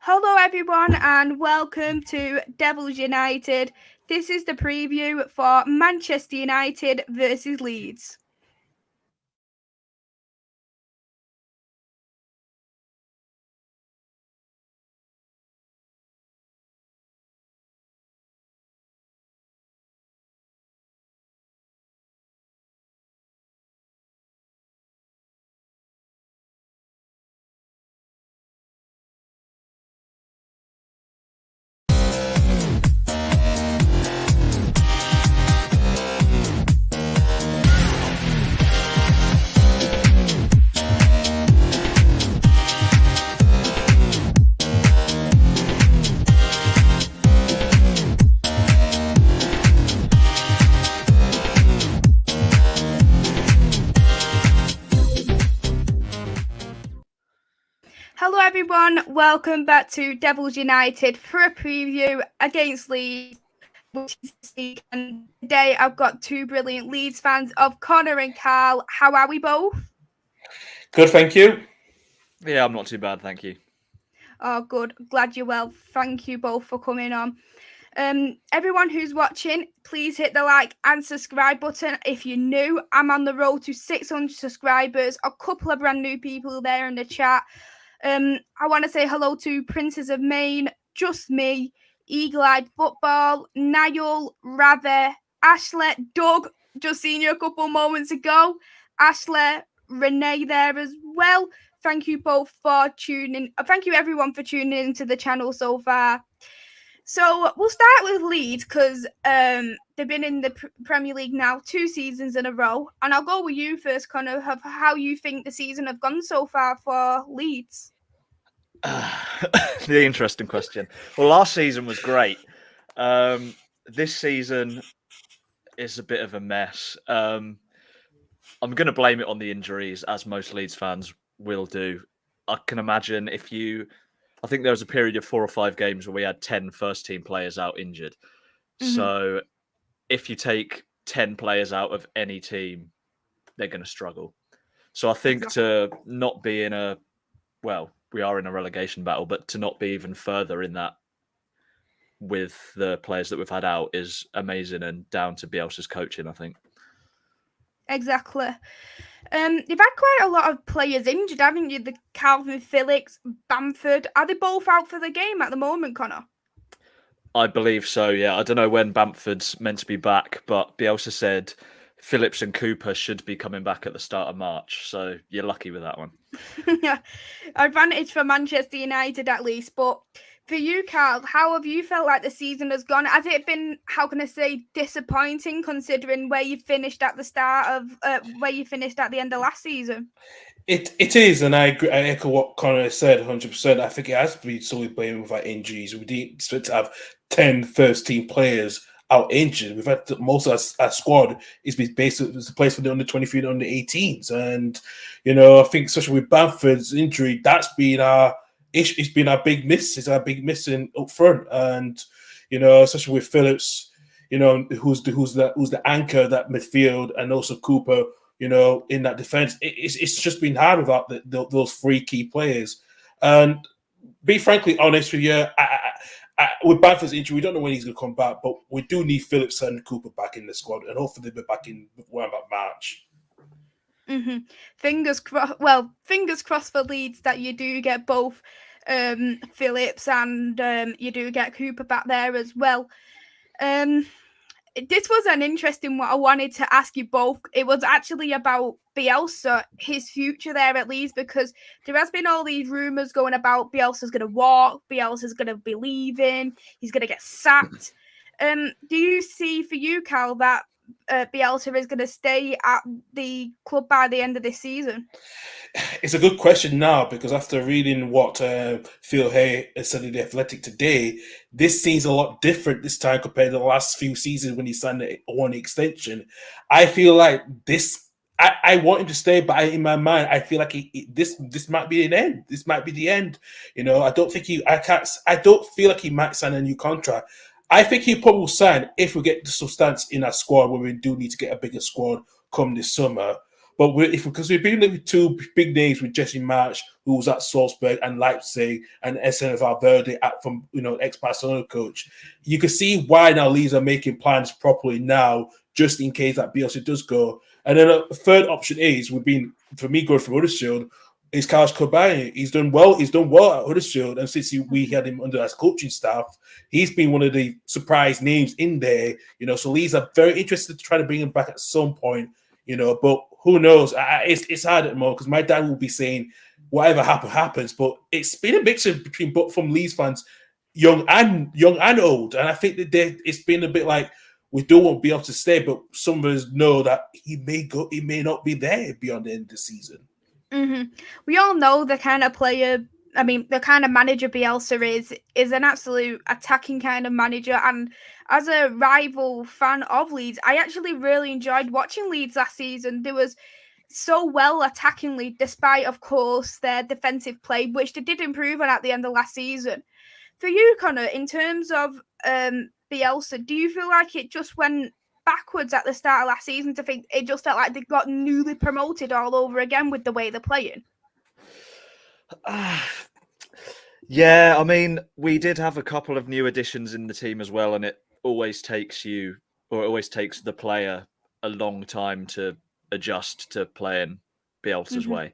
Hello everyone and welcome to Devils United. This is the preview for Manchester United versus Leeds. Hello everyone, welcome back to Devils United for a preview against Leeds. And today I've got two brilliant Leeds fans of Connor and Karl. How are we both? Good, thank you. Yeah, I'm not too bad, thank you. Oh, good. Glad you're well. Thank you both for coming on. Everyone who's watching, please hit the like and subscribe button. If you're new, I'm on the road to 600 subscribers. A couple of brand new people there in the chat. I want to say hello to Princes of Maine, Just Me, Eagle-Eyed Football, Niall, Rather, Ashley, Doug, just seen you a couple moments ago, Ashley, Renee there as well. Thank you both for tuning. Thank you everyone for tuning into the channel so far. So we'll start with Leeds because they've been in the Premier League now 2 seasons in a row. And I'll go with you first, Connor, of how you think the season have gone so far for Leeds. The interesting question. Well, last season was great. This season is a bit of a mess. I'm going to blame it on the injuries, as most Leeds fans will do. I can imagine I think there was a period of 4 or 5 games where we had 10 first-team players out injured. Mm-hmm. So if you take 10 players out of any team, they're going to struggle. So I think to not be in we are in a relegation battle, but to not be even further in that with the players that we've had out is amazing and down to Bielsa's coaching, I think. Exactly. You've had quite a lot of players injured, haven't you? The Calvin Phillips, Bamford. Are they both out for the game at the moment, Connor? I believe so, yeah. I don't know when Bamford's meant to be back, but Bielsa said Phillips and Cooper should be coming back at the start of March. So you're lucky with that one. Yeah, advantage for Manchester United at least. But for you, Karl, how have you felt like the season has gone? Has it been, how can I say, disappointing considering where you finished at the start of where you finished at the end of last season? It is, and I agree. I echo what Connor said 100%. I think it has to be solely blamed with our injuries. We didn't expect to have 10 first-team players out injured. We've had most of our squad is basically the place for the under 23 and under 18s, and I think especially with Bamford's injury, that's been our issue. It's been our big miss. It's our big missing up front, and especially with Phillips, who's the anchor of that midfield, and also Cooper. In that defense, it's just been hard without those 3 key players. And be frankly honest with you, with Bamford's injury, we don't know when he's going to come back, but we do need Phillips and Cooper back in the squad, and hopefully they'll be back in around about March. Mm-hmm. Fingers crossed. Well, fingers crossed for Leeds that you do get both Phillips and you do get Cooper back there as well. This was an interesting one I wanted to ask you both. It was actually about Bielsa, his future there at Leeds, because there has been all these rumours going about Bielsa's going to walk, Bielsa's going to be leaving, he's going to get sacked. Do you see for you, Karl, that Bielsa is going to stay at the club by the end of this season? It's a good question now, because after reading what Phil Hay said in The Athletic today, this seems a lot different this time compared to the last few seasons when he signed a 1 extension. I feel like this, I want him to stay, but in my mind, I feel like this might be an end. This might be the end. I don't feel like he might sign a new contract. I think he probably will sign if we get the substance in our squad, where we do need to get a bigger squad come this summer. But because we've been with two big names with Jesse March, who was at Salzburg and Leipzig, and SN Valverde from ex-Barcelona coach, you can see why now Leeds are making plans properly now, just in case that Bielsa does go. And then a third option for me going from Huddersfield, is Carlos Cobain. He's done well. He's done well at Huddersfield, and since we had him under as coaching staff, he's been one of the surprise names in there. So Leeds are very interested to try to bring him back at some point. But who knows? It's hard at the moment because my dad will be saying whatever happens. But it's been a mixture from Leeds fans, young and old, and I think that it's been a bit like we don't want to be able to stay, but some of us know that he may go. He may not be there beyond the end of the season. Mm-hmm. We all know the kind of player, the kind of manager Bielsa is an absolute attacking kind of manager. And as a rival fan of Leeds, I actually really enjoyed watching Leeds last season. They was so well attackingly, despite, of course, their defensive play, which they did improve on at the end of last season. For you, Connor, in terms of Bielsa, do you feel like it just went backwards at the start of last season to think it just felt like they got newly promoted all over again with the way they're playing? Yeah, we did have a couple of new additions in the team as well, and it always takes the player a long time to adjust to playing Bielsa's way.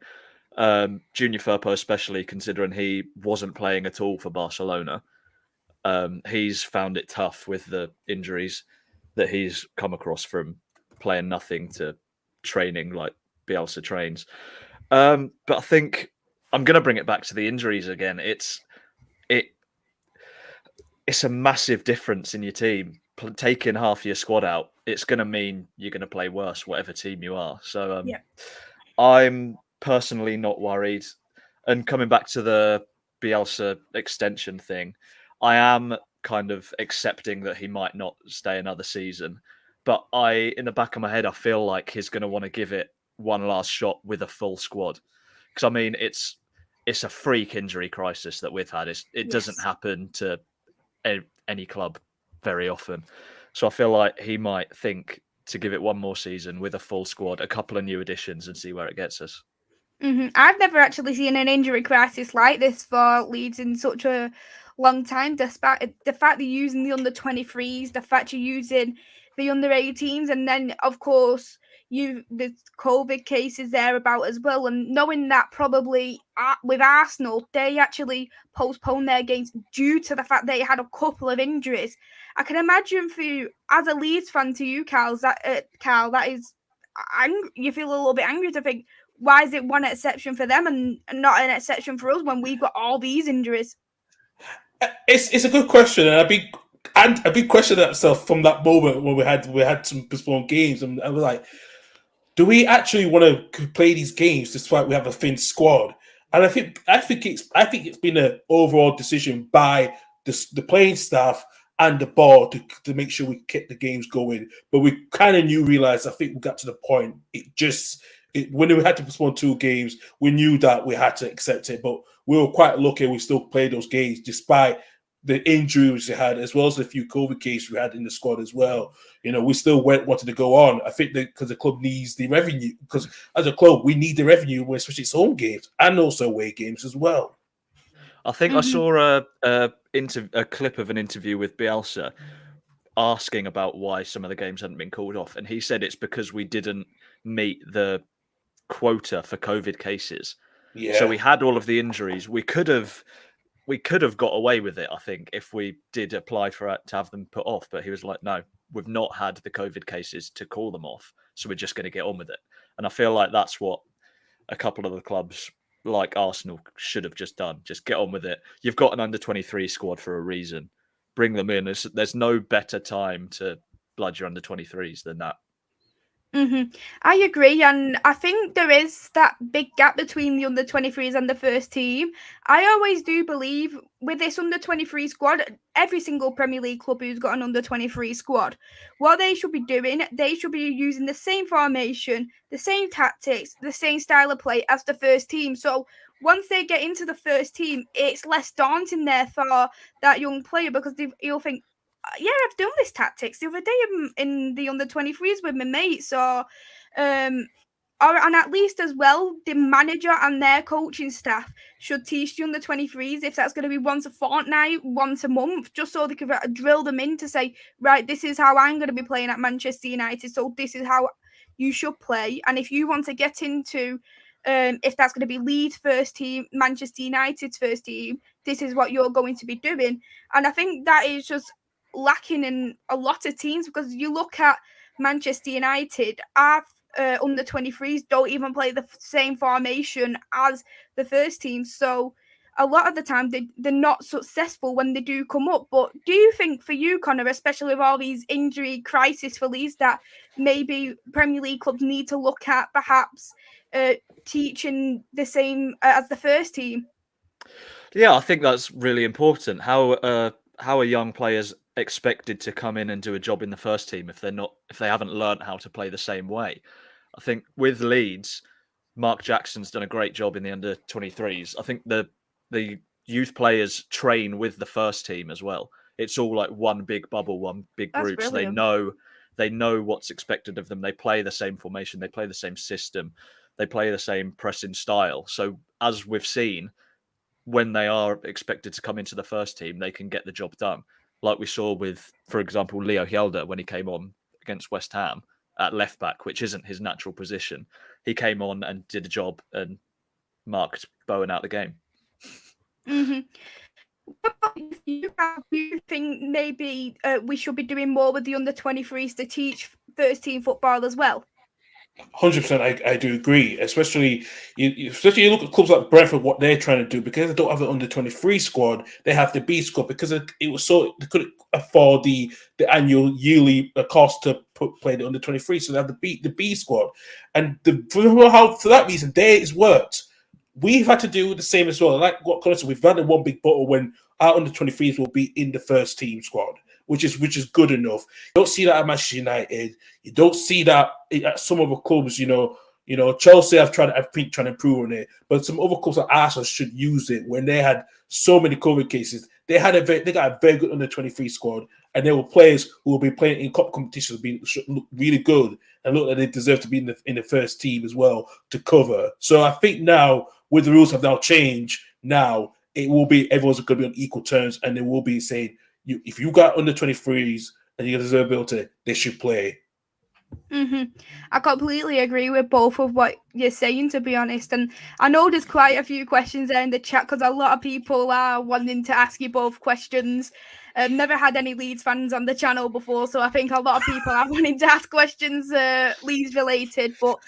Junior Firpo especially, considering he wasn't playing at all for Barcelona. He's found it tough with the injuries that he's come across from playing nothing to training like Bielsa trains. But I think I'm going to bring it back to the injuries again. It's a massive difference in your team. Taking half your squad out, it's going to mean you're going to play worse, whatever team you are. So I'm personally not worried. And coming back to the Bielsa extension thing, I am kind of accepting that he might not stay another season. But in the back of my head, I feel like he's going to want to give it one last shot with a full squad. Because, it's a freak injury crisis that we've had. It doesn't happen to any club very often. So I feel like he might think to give it one more season with a full squad, a couple of new additions, and see where it gets us. I've never actually seen an injury crisis like this for Leeds in such a long time, despite the fact they're using the under-23s, the fact you're using the under-18s, and then, of course, the COVID cases there about as well, and knowing that probably with Arsenal, they actually postponed their games due to the fact they had a couple of injuries. I can imagine for you, as a Leeds fan to you, Karl, that is, you feel a little bit angry to think, why is it one exception for them and not an exception for us when we've got all these injuries? It's a good question, and a big question itself from that moment when we had some postponed games, and I was like, do we actually want to play these games despite we have a thin squad? And I think it's been an overall decision by the playing staff and the board to make sure we keep the games going. But we kind of realized, I think we got to the point, when we had to postpone 2 games, we knew that we had to accept it. But we were quite lucky we still played those games despite the injuries we had, as well as the few COVID cases we had in the squad as well. We still wanted to go on. I think that because the club needs the revenue, because as a club, we need the revenue, especially its home games and also away games as well. I think I saw a clip of an interview with Bielsa asking about why some of the games hadn't been called off. And he said it's because we didn't meet the quota for COVID cases. Yeah. So we had all of the injuries. We could have got away with it, I think, if we did apply to have them put off. But he was like, no, we've not had the COVID cases to call them off. So we're just going to get on with it. And I feel like that's what a couple of the clubs like Arsenal should have just done. Just get on with it. You've got an under-23 squad for a reason. Bring them in. There's no better time to blood your under-23s than that. I agree, and I think there is that big gap between the under-23s and the first team. I always do believe with this under-23 squad, every single Premier League club who's got an under-23 squad, what they should be doing, they should be using the same formation, the same tactics, the same style of play as the first team. So once they get into the first team, it's less daunting there for that young player because you'll think, yeah, I've done this tactics the other day in the under-23s with my mates, or and at least as well, the manager and their coaching staff should teach the under-23s if that's going to be once a fortnight, once a month, just so they can drill them in to say, right, this is how I'm going to be playing at Manchester United, so this is how you should play. And if you want to get into, if that's going to be Leeds first team, Manchester United's first team, this is what you're going to be doing. And I think that is just lacking in a lot of teams, because you look at Manchester United, our under 23s don't even play the same formation as the first team. So a lot of the time they're not successful when they do come up. But do you think, for you, Connor, especially with all these injury crises for Leeds, that maybe Premier League clubs need to look at perhaps teaching the same as the first team? Yeah, I think that's really important. How are young players expected to come in and do a job in the first team if they haven't learned how to play the same way? I think with Leeds, Mark Jackson's done a great job in the under 23s. I think the youth players train with the first team as well. It's all like one big bubble, one big That's group. So they know what's expected of them. They play the same formation, they play the same system, they play the same pressing style. So as we've seen, when they are expected to come into the first team, they can get the job done. Like we saw with, for example, Leo Hjelde when he came on against West Ham at left back, which isn't his natural position. He came on and did a job and marked Bowen out the game. Mm-hmm. What about you? Do you think maybe we should be doing more with the under 23s to teach first team football as well? 100%, I do agree. Especially you look at clubs like Brentford, what they're trying to do, because they don't have an under 23 squad, they have the B squad, because it was so they couldn't afford the annual yearly cost to play the under 23, so they have the B squad, and for that reason, it's worked. We've had to do the same as well. Like what Connor said, we've had one big bottle when our under 23s will be in the first team squad, which is good enough. You don't see that at Manchester United. You don't see that at some other clubs. You know, Chelsea have tried to improve on it, but some other clubs like Arsenal should use it. When they had so many COVID cases, they got a very good under 23 squad, and there were players who will be playing in cup competitions, look really good, and look like they deserve to be in the first team as well to cover. So I think now, with the rules have now changed, now it will be everyone's going to be on equal terms, and they will be saying, if you got under 23s and you deserve ability, they should play. Mm-hmm. I completely agree with both of what you're saying, to be honest. And I know there's quite a few questions there in the chat, because a lot of people are wanting to ask you both questions. Never had any Leeds fans on the channel before, so I think a lot of people are wanting to ask questions Leeds related. But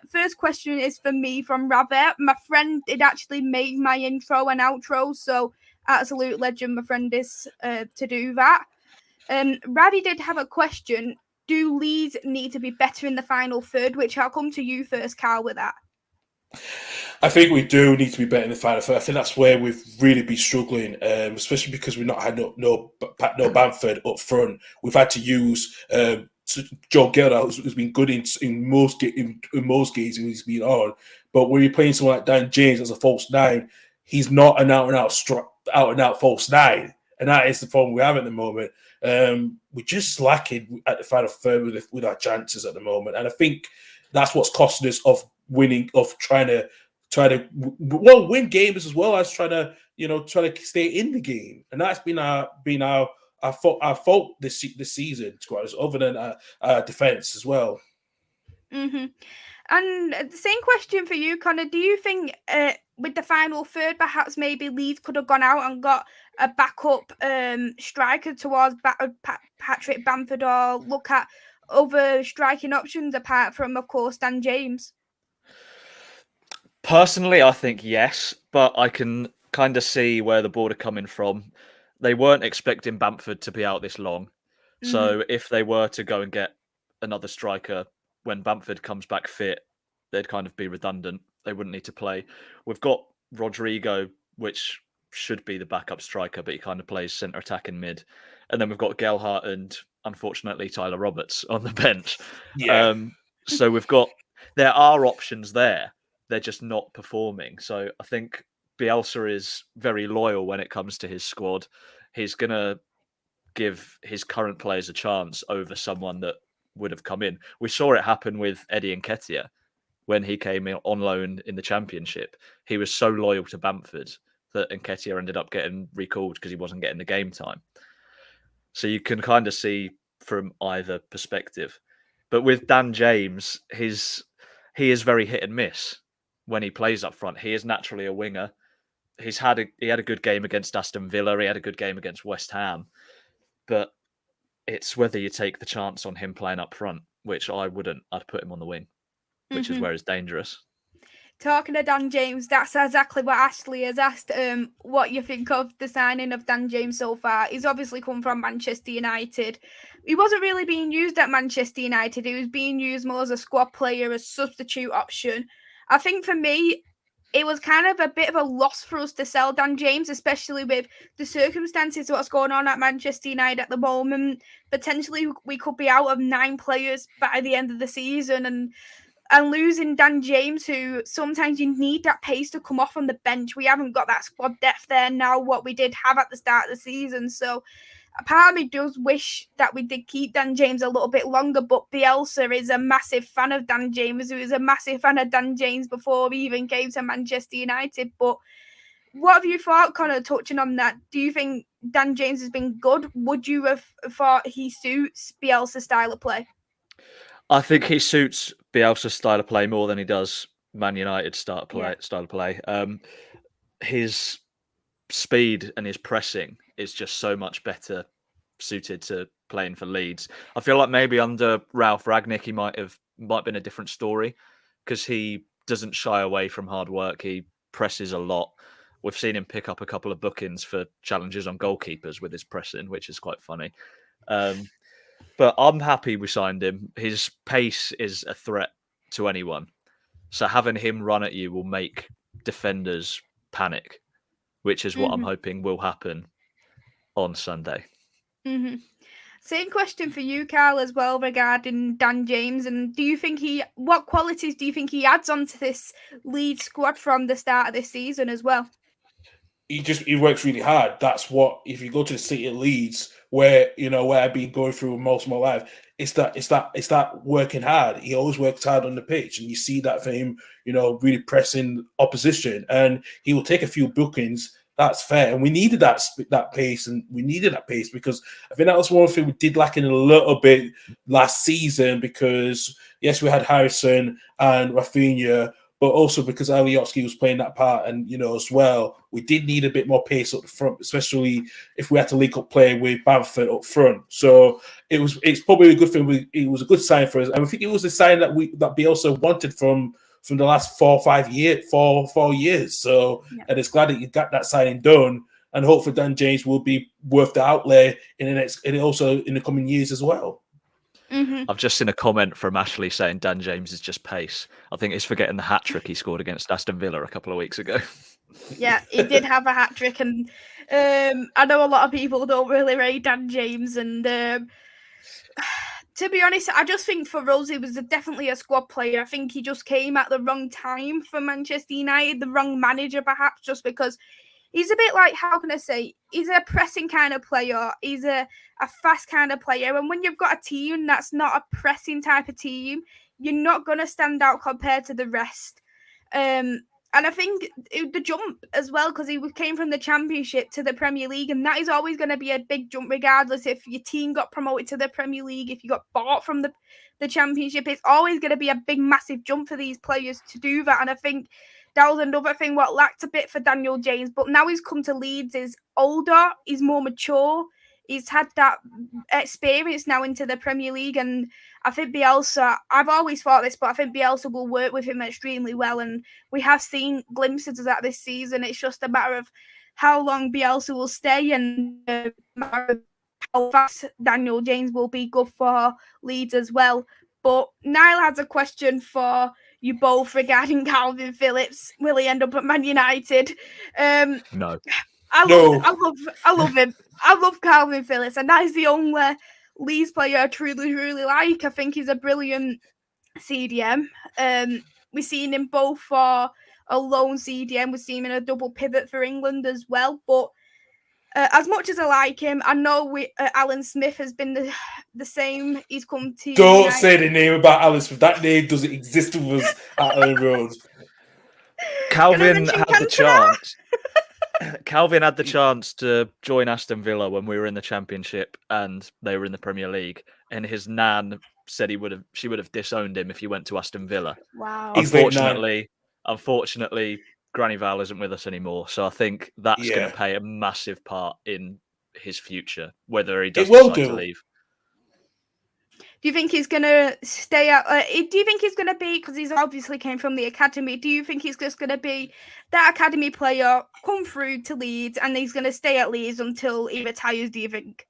first question is for me from Ravet. My friend did actually make my intro and outro, so absolute legend my friend is to do that. Ravi did have a question. Do Leeds need to be better in the final third? Which I'll come to you first, Karl, with that. I think we do need to be better in the final third. I think that's where we've really been struggling, especially because we've not had no Bamford up front. We've had to use Joe Gelder, who's been good in most games when he's been on. But when you're playing someone like Dan James as a false nine, he's not an out and out false nine, and that is the problem we have at the moment. We're just lacking at the final third with our chances at the moment, and I think that's what's costing us of winning, of trying to win games as well as trying to stay in the game, and that's been our fault this season, other than our defense as well. Mm-hmm. And the same question for you, Connor. Do you think with the final third, perhaps maybe Leeds could have gone out and got a backup striker towards Patrick Bamford, or look at other striking options apart from, of course, Dan James? Personally, I think yes, but I can kind of see where the board are coming from. They weren't expecting Bamford to be out this long. So if they were to go and get another striker when Bamford comes back fit, they'd kind of be redundant. They wouldn't need to play. We've got Rodrigo, which should be the backup striker, but he kind of plays centre attacking mid. And then we've got Gelhardt and, unfortunately, Tyler Roberts on the bench. Yeah. So there are options there. They're just not performing. So I think Bielsa is very loyal when it comes to his squad. He's going to give his current players a chance over someone that would have come in. We saw it happen with Eddie Nketiah. when he came on loan in the Championship. He was so loyal to Bamford that Nketiah ended up getting recalled because he wasn't getting the game time. So you can kind of see from either perspective. But with Dan James, he is very hit and miss when he plays up front. He is naturally a winger. He had a good game against Aston Villa. He had a good game against West Ham. But it's whether you take the chance on him playing up front, which I wouldn't. I'd put him on the wing, which is where it's dangerous. Talking to Dan James, that's exactly what Ashley has asked. What you think of the signing of Dan James so far? He's obviously come from Manchester United. He wasn't really being used at Manchester United. He was being used more as a squad player, as substitute option. I think for me, it was kind of a bit of a loss for us to sell Dan James, especially with the circumstances of what's going on at Manchester United at the moment. Potentially, we could be out of 9 players by the end of the season, and losing Dan James, who sometimes you need that pace to come off on the bench. We haven't got that squad depth there now, what we did have at the start of the season. So a part of me does wish that we did keep Dan James a little bit longer, but Bielsa is a massive fan of Dan James, who is a massive fan of Dan James before he even came to Manchester United. But what have you thought, Connor, touching on that? Do you think Dan James has been good? Would you have thought he suits Bielsa's style of play? I think he suits Bielsa's style of play more than he does Man United's style of play. His speed and his pressing is just so much better suited to playing for Leeds. I feel like maybe under Ralph Rangnick he might been a different story, because he doesn't shy away from hard work. He presses a lot. We've seen him pick up a couple of bookings for challenges on goalkeepers with his pressing, which is quite funny. But I'm happy we signed him. His pace is a threat to anyone. So having him run at you will make defenders panic, which is what I'm hoping will happen on Sunday. Same question for you, Karl, as well, regarding Dan James. And do you think what qualities do you think he adds onto this Leeds squad from the start of this season as well? He works really hard. That's what, if you go to the city of Leeds, where I've been going through most of my life, it's that working hard. He always works hard on the pitch, and you see that for him, really pressing opposition, and he will take a few bookings. That's fair, and we needed that pace, because I think that was one thing we did lack in a little bit last season, because yes, we had Harrison and Rafinha, but also because Alioski was playing that part, and as well, we did need a bit more pace up front, especially if we had to link up play with Bamford up front. So it's probably a good thing. It was a good sign for us, and I think it was a sign that Bielsa wanted from the last 4 years. So, and it's glad that you got that signing done, and hopefully Dan James will be worth the outlay and also in the coming years as well. I've just seen a comment from Ashley saying Dan James is just pace. I think he's forgetting the hat-trick he scored against Aston Villa a couple of weeks ago. Yeah, he did have a hat-trick, and I know a lot of people don't really rate Dan James, and to be honest, I just think for us, he was definitely a squad player. I think he just came at the wrong time for Manchester United, the wrong manager perhaps, just because he's a bit like, how can I say, he's a pressing kind of player. He's a fast kind of player. And when you've got a team that's not a pressing type of team, you're not going to stand out compared to the rest. And I think the jump as well, because he came from the Championship to the Premier League, and that is always going to be a big jump, regardless if your team got promoted to the Premier League, if you got bought from the Championship. It's always going to be a big, massive jump for these players to do that. And I think that was another thing what lacked a bit for Daniel James. But now he's come to Leeds, he's older, he's more mature, he's had that experience now into the Premier League, and I think Bielsa, I've always thought this, but I think Bielsa will work with him extremely well, and we have seen glimpses of that this season. It's just a matter of how long Bielsa will stay, and a matter of how fast Daniel James will be good for Leeds as well. But Niall has a question for you both regarding Calvin Phillips. Will he end up at Man United? No. I love him. I love Calvin Phillips, and that is the only Leeds player I truly, really like. I think he's a brilliant CDM. We've seen him both for a lone CDM. We've seen him in a double pivot for England as well. But As much as I like him, I know Alan Smith has been the same. He's come to Don't United. say the name about Alan Smith. That name doesn't exist with us at Ellen Road. Calvin had the chance. Calvin had the chance to join Aston Villa when we were in the Championship and they were in the Premier League, and his nan said she would have disowned him if he went to Aston Villa. Wow. Unfortunately, Granny Val isn't with us anymore, so I think that's going to play a massive part in his future, whether he does decide to leave. Do you think he's going to stay out? Do you think he's going to be, because he's obviously came from the academy, do you think he's just going to be that academy player, come through to Leeds, and he's going to stay at Leeds until he retires, do you think?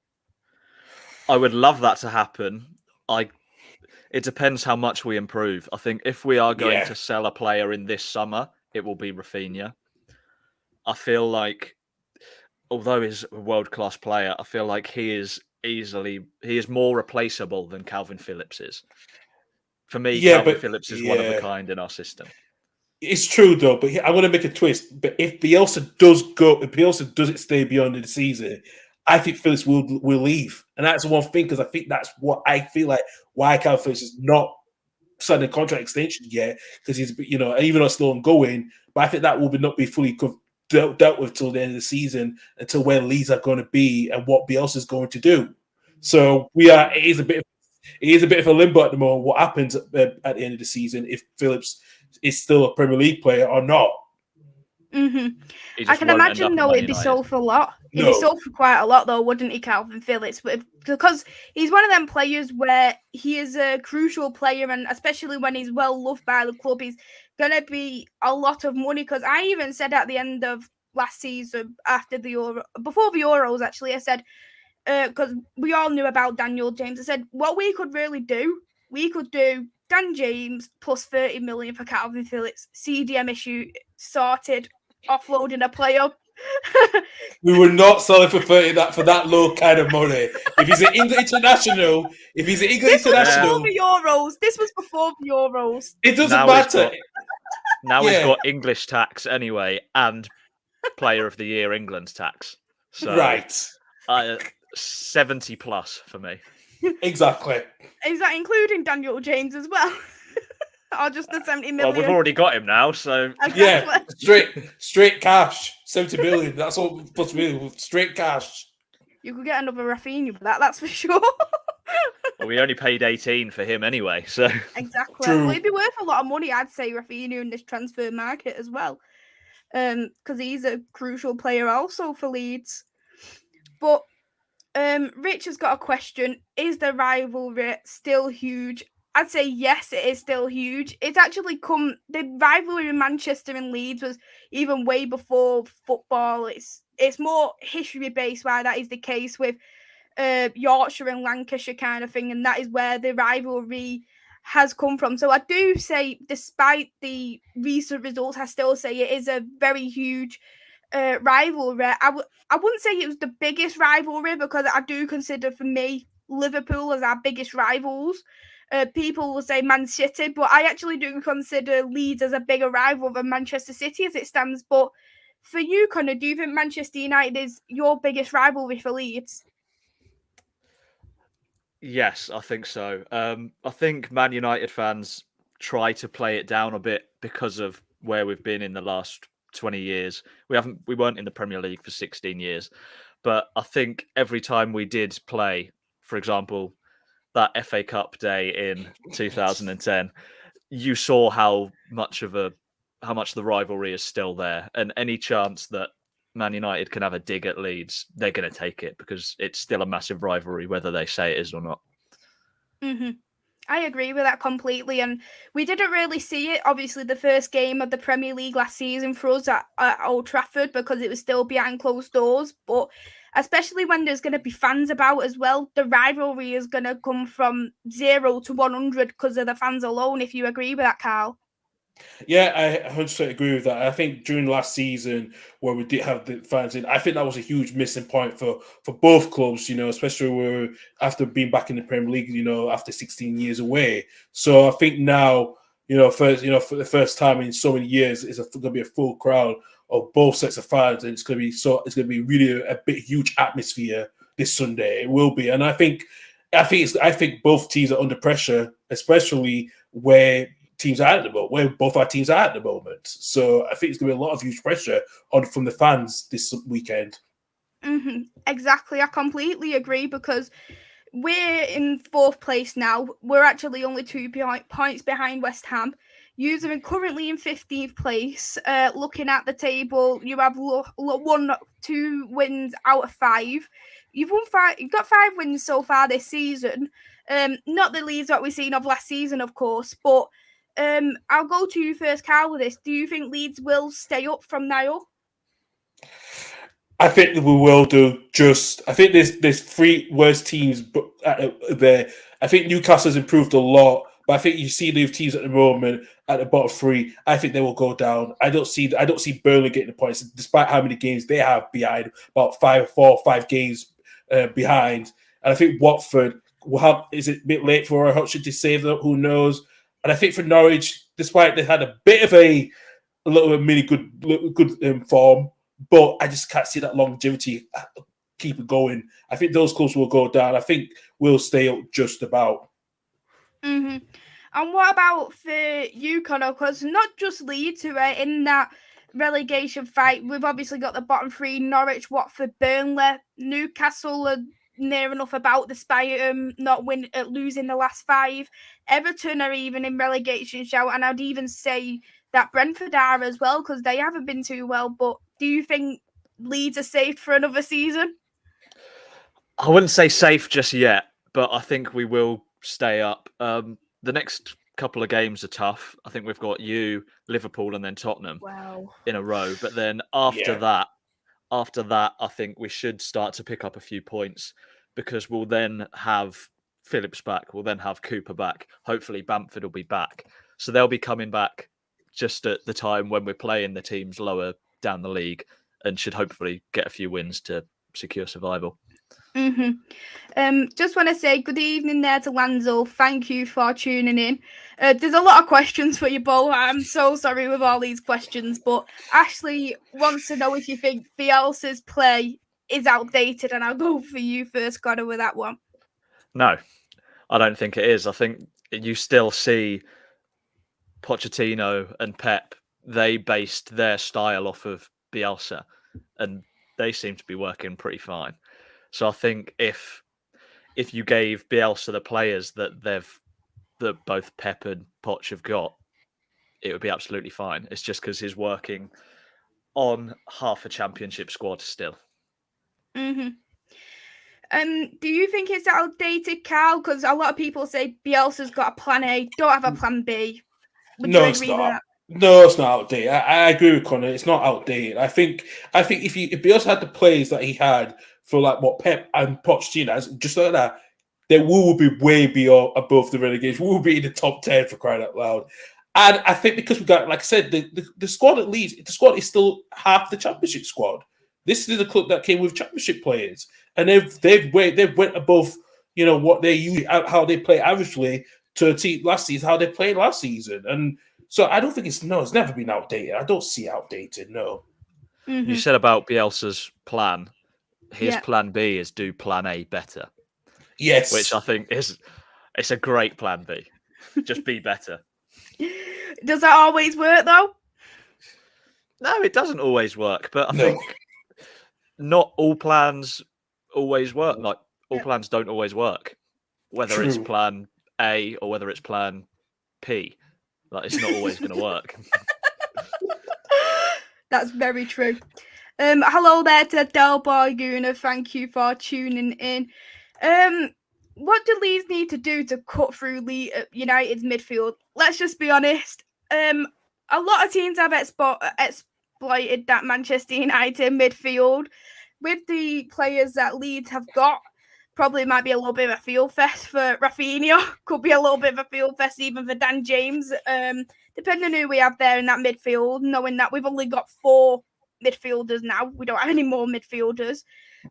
I would love that to happen. It depends how much we improve. I think if we are going to sell a player in this summer, it will be Rafinha. I feel like, although he's a world-class player, I feel like he is more replaceable than Calvin Phillips is. For me, Calvin Phillips is one of a kind in our system. It's true though, but I'm going to make a twist. But if Bielsa doesn't stay beyond the season, I think Phillips will leave, and that's one thing, because I think that's what I feel like why Calvin Phillips is not signed a contract extension yet, because he's even though it's still ongoing, but I think that will not be fully dealt with till the end of the season, until where Leeds are going to be and what Bielsa is going to do. So it is a bit of a limbo at the moment. What happens at the end of the season if Phillips is still a Premier League player or not? Mm-hmm. I can imagine though it'd be sold for a lot. It'd be sold for quite a lot though, wouldn't he, Calvin Phillips? Because he's one of them players where he is a crucial player, and especially when he's well loved by the club, he's gonna be a lot of money. Because I even said at the end of last season, before the Euros, actually, I said, because we all knew about Daniel James, I said what we could really do, we could do Dan James plus 30 million for Calvin Phillips, CDM issue sorted, offloading a player. We were not selling for 30 for that low kind of money. If he's an England international, This was before the Euros. It doesn't matter. He's got English tax anyway, and Player of the Year England tax. So, right. 70 plus for me. Exactly. Is that including Daniel James as well? Or just the 70 million? Well, we've already got him now, so... Exactly. Yeah, straight cash. 70 million. That's all plus million. Straight cash. You could get another Rafinha with that's for sure. Well, we only paid 18 for him anyway, so... Exactly. True. Well, it'd be worth a lot of money, I'd say, Rafinha, in this transfer market as well. Because he's a crucial player also for Leeds. But Rich has got a question. Is the rivalry still huge? I'd say yes, it is still huge. It's actually the rivalry in Manchester and Leeds was even way before football. It's more history based why that is the case with Yorkshire and Lancashire kind of thing, and that is where the rivalry has come from. So I do say, despite the recent results, I still say it is a very huge rivalry. I wouldn't say it was the biggest rivalry, because I do consider, for me, Liverpool as our biggest rivals. People will say Man City, but I actually do consider Leeds as a bigger rival than Manchester City as it stands. But for you, Connor, do you think Manchester United is your biggest rivalry for Leeds? Yes, I think so. I think Man United fans try to play it down a bit because of where we've been in the last 20 years. We weren't in the Premier League for 16 years, but I think every time we did play, for example, that FA Cup day in 2010, you saw how much the rivalry is still there, and any chance that Man United can have a dig at Leeds, they're going to take it, because it's still a massive rivalry, whether they say it is or not. Mm-hmm. I agree with that completely, and we didn't really see it, obviously, the first game of the Premier League last season for us at Old Trafford, because it was still behind closed doors, but especially when there's going to be fans about as well, the rivalry is going to come from 0 to 100 because of the fans alone, if you agree with that, Karl. Yeah, I 100% agree with that. I think during last season, where we did have the fans in, I think that was a huge missing point for both clubs, especially after being back in the Premier League, after 16 years away. So I think now, for the first time in so many years, it's going to be a full crowd of both sets of fans, and it's going to be really a big, huge atmosphere this Sunday. It will be, and I think both teams are under pressure, especially where both our teams are at the moment. So I think it's going to be a lot of huge pressure from the fans this weekend. Exactly, I completely agree, because we're in 4th place now. We're actually only 2 points behind West Ham. You are currently in 15th place. Looking at the table, you have 2 wins out of 5. You've got 5 wins so far this season. Not the Leeds that we've seen of last season, of course, but I'll go to you first, Karl, with this. Do you think Leeds will stay up from now? I think we will do. I think there's 3 worst teams there. I think Newcastle's improved a lot, but I think you see the teams at the moment at the bottom 3. I think they will go down. I don't see Burnley getting the points, despite how many games they have behind. About 4 or 5 games behind. And I think Watford will have. Is it a bit late for Roy Hodgson to save them? Who knows? And I think for Norwich, despite they had a bit of a little bit mini good form. But I just can't see that longevity keep it going. I think those clubs will go down. I think we'll stay up just about. And what about for you, Connor? Because not just Leeds who are in that relegation fight. We've obviously got the bottom 3, Norwich, Watford, Burnley. Newcastle are near enough about, despite losing the last 5. Everton are even in relegation shout, and I'd even say that Brentford are as well, because they haven't been too well. But do you think Leeds are safe for another season? I wouldn't say safe just yet, but I think we will stay up. The next couple of games are tough. I think we've got Liverpool, and then Tottenham in a row. But then after that, I think we should start to pick up a few points, because we'll then have Phillips back. We'll then have Cooper back. Hopefully Bamford will be back. So they'll be coming back just at the time when we're playing the teams lower down the league, and should hopefully get a few wins to secure survival. Just want to say good evening there to Lanzo. Thank you for tuning in. There's a lot of questions for you both. I'm so sorry with all these questions, but Ashley wants to know if you think Bielsa's play is outdated, and I'll go for you first, Connor, with that one. No, I don't think it is. I think you still see Pochettino and Pep. They based their style off of Bielsa, and they seem to be working pretty fine. So I think if you gave Bielsa the players that both Pep and Poch have got, it would be absolutely fine. It's just because he's working on half a championship squad still. Do you think it's outdated, Karl? Because a lot of people say Bielsa's got a plan A, don't have a plan B. No, it's not. No, it's not outdated. I agree with Connor. It's not outdated. I think if Bielsa had the players that he had for like what Pep and Pochettino has, just like that, then we will be way beyond above the relegation. We will be in the top 10 for crying out loud. And I think because we got, like I said, the squad at Leeds, the squad is still half the championship squad. This is the club that came with championship players, and they've went above what they usually how they play averagely to a team last season, how they played last season, and so I don't think it's never been outdated. I don't see it outdated. No. You said about Bielsa's plan. His plan B is do plan A better. Yes, which I think it's a great plan B. Just be better. Does that always work though? No, it doesn't always work. But I think not all plans always work. Like all plans don't always work. Whether it's plan A or whether it's plan P, like it's not always going to work. That's very true. Hello there to Del Barguna. Thank you for tuning in. What do Leeds need to do to cut through United's midfield? Let's just be honest. A lot of teams have exploited that Manchester United midfield. With the players that Leeds have got, probably might be a little bit of a field fest for Rafinha. Could be a little bit of a field fest even for Dan James. Depending on who we have there in that midfield, knowing that we've only got 4 midfielders now. We don't have any more midfielders.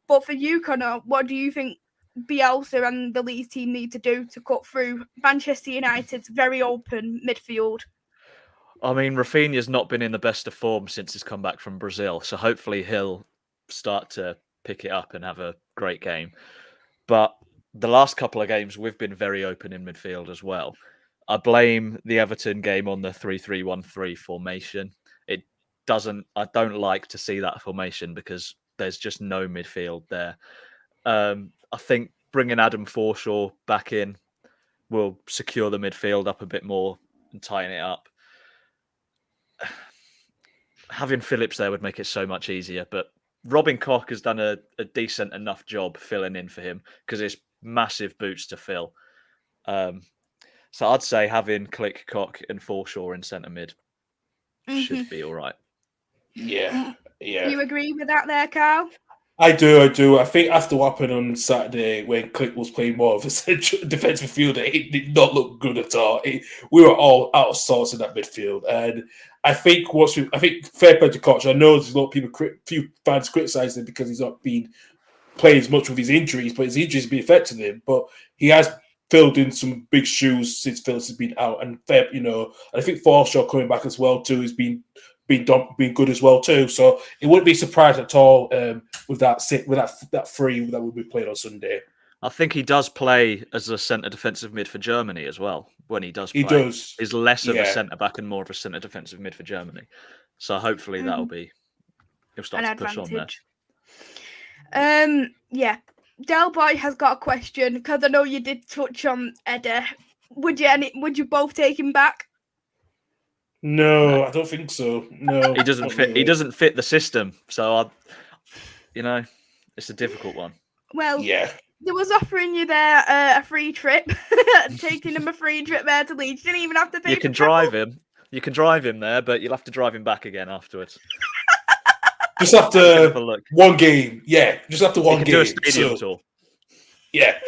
But for you, Connor, what do you think Bielsa and the Leeds team need to do to cut through Manchester United's very open midfield? I mean, Rafinha's not been in the best of form since he's come back from Brazil, so hopefully he'll start to pick it up and have a great game. But the last couple of games, we've been very open in midfield as well. I blame the Everton game on the 3-3-1-3 formation. I don't like to see that formation because there's just no midfield there. I think bringing Adam Forshaw back in will secure the midfield up a bit more and tighten it up. Having Phillips there would make it so much easier, but Robin Koch has done a decent enough job filling in for him because it's massive boots to fill. So I'd say having Click, Koch and Forshaw in centre mid should be all right. Yeah. Do you agree with that there, Karl? I do. I think after what happened on Saturday when Click was playing more of a central defensive midfielder, it did not look good at all. We were all out of sorts in that midfield. And I think fair play to Koch. I know there's a lot of people, few fans criticising him because he's not been playing as much with his injuries, but his injuries have been affecting him. But he has filled in some big shoes since Phillips has been out. And I think Forshaw coming back as well too has been good as well too. So it wouldn't be surprised at all with that three that will be played on Sunday. I think he does play as a centre defensive mid for Germany as well. When he does play, he does. He's less of a centre back and more of a centre defensive mid for Germany. So hopefully he'll start to push on there. Yeah. Del Boy has got a question because I know you did touch on Eder. Would you both take him back? No, I don't think so. No, he doesn't fit. Really. He doesn't fit the system. So, it's a difficult one. Well, yeah. There was offering you there a free trip, taking him a free trip there to Leeds. You didn't even have to pay. You can drive him. You can drive him there, but you'll have to drive him back again afterwards. Just after one game, yeah. Just after one game. Do a stadium tour. Yeah.